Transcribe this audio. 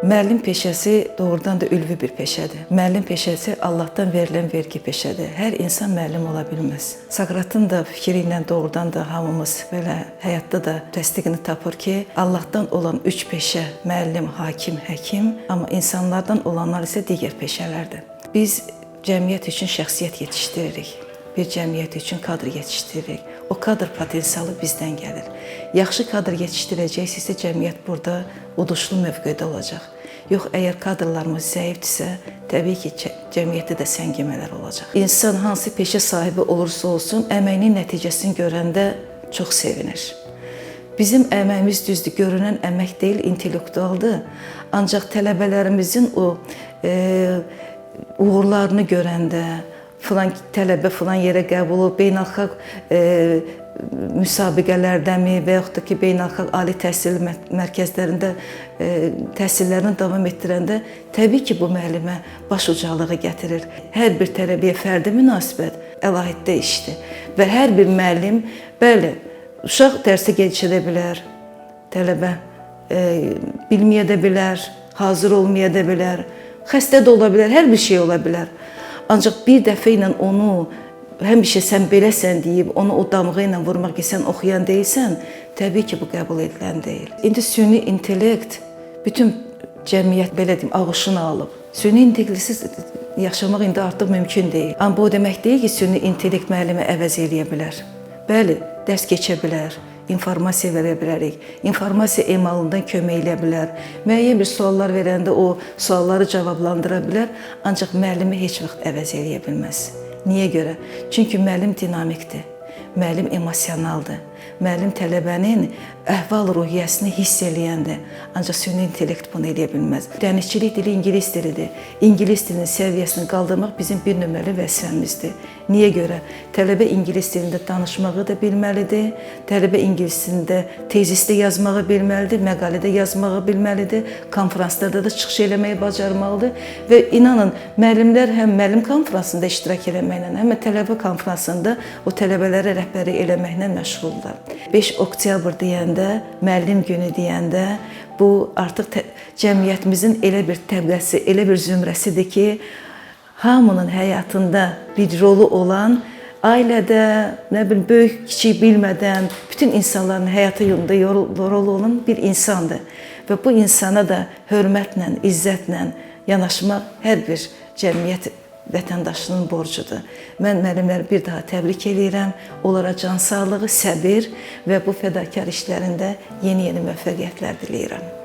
Müəllim peşəsi doğrudan da ülvi bir peşədir. Müəllim peşəsi Allahdan verilən vergi peşədir. Hər insan müəllim ola bilməz. Saqratın da fikri ilə doğrudan da hamımız belə həyatda da təsdiqini tapır ki, Allahdan olan üç peşə, müəllim, hakim, həkim, amma insanlardan olanlar isə digər peşələrdir. Biz cəmiyyət üçün şəxsiyyət yetişdiririk. Bir cəmiyyət üçün kadr yetişdiririk. O kadr potensialı bizdən gəlir. Yaxşı kadr yetişdirəcəksə cəmiyyət burada uduşlu mövqedə olacaq. Yox, əgər kadrlarımız zəifdirsə, təbii ki, cəmiyyətdə də səngimələr olacaq. İnsan hansı peşə sahibi olursa olsun, əməyinin nəticəsini görəndə çox sevinir. Bizim əməyimiz düzdür, görünən əmək deyil, intellektualdır. Ancaq tələbələrimizin o uğurlarını görəndə, filan tələbə filan yerə qəbul olub, beynəlxalq müsabiqələrdəmi və yaxud da ki, beynəlxalq ali təhsil mərkəzlərində təhsillərini davam etdirəndə təbii ki, bu müəllimə baş ucalığı gətirir. Hər bir tələbəyə fərdi münasibət əlahiddə işdir və hər bir müəllim, bəli, uşaq dərsə gecikə bilər, tələbə bilməyə də bilər, hazır olmaya da bilər, xəstə də ola bilər, hər bir şey ola bilər. Ancaq bir dəfə ilə onu həmişə sən beləsən deyib, onu o damğa ilə vurmaq ki, sən oxuyan deyilsən, təbii ki, bu qəbul edilən deyil. İndi süni intellekt bütün cəmiyyət belə deyim, ağuşuna alıb. Süni intellektsiz yaşamaq indi artıq mümkün deyil. Amma bu o demək deyil ki, süni intellekt müəllimi əvəz eləyə bilər. Bəli, dərs keçə bilər, informasiya verə bilərik, informasiya emalından kömək eləyə bilər, müəyyən bir suallar verəndə o sualları cavablandıra bilər, ancaq müəllimi heç vaxt əvəz eləyə bilməz. Niyə görə? Çünki müəllim dinamikdir, müəllim emosionaldır, müəllim tələbənin əhval-ruhiyyəsini hiss eləyəndir, ancaq süni intellekt bunu eləyə bilməz. Dənizçilik dili ingilis dilidir. İngilis dilinin səviyyəsini qaldırmaq bizim bir nömrəli vəzifəmizdir. Niyə görə? Tələbə ingilis dilində danışmağı da bilməlidir, tələbə ingilis dilində tezisdə yazmağı bilməlidir, məqalədə yazmağı bilməlidir, konferanslarda da çıxış eləməyi bacarmalıdır və inanın, müəllimlər həm müəllim konferansında iştirak eləməklə, həm də tələbə konferansında o tələbələrə rəhbəri eləməklə məşğuldurlar. 5 oktyabr deyəndə, müəllim günü deyəndə, bu artıq cəmiyyətimizin elə bir təbəqəsi, elə bir zümrəsidir ki, hamının həyatında bir rolu olan, ailədə, nə bilim, böyük, kiçik bilmədən, bütün insanların həyatı yolunda rolu olan bir insandır. Və bu insana da hörmətlə, izzətlə yanaşmaq hər bir cəmiyyət vətəndaşının borcudur. Mən müəllimləri bir daha təbrik edirəm. Onlara can sağlığı, səbir və bu fədakar işlərində yeni müvəffəqiyyətlər diləyirəm.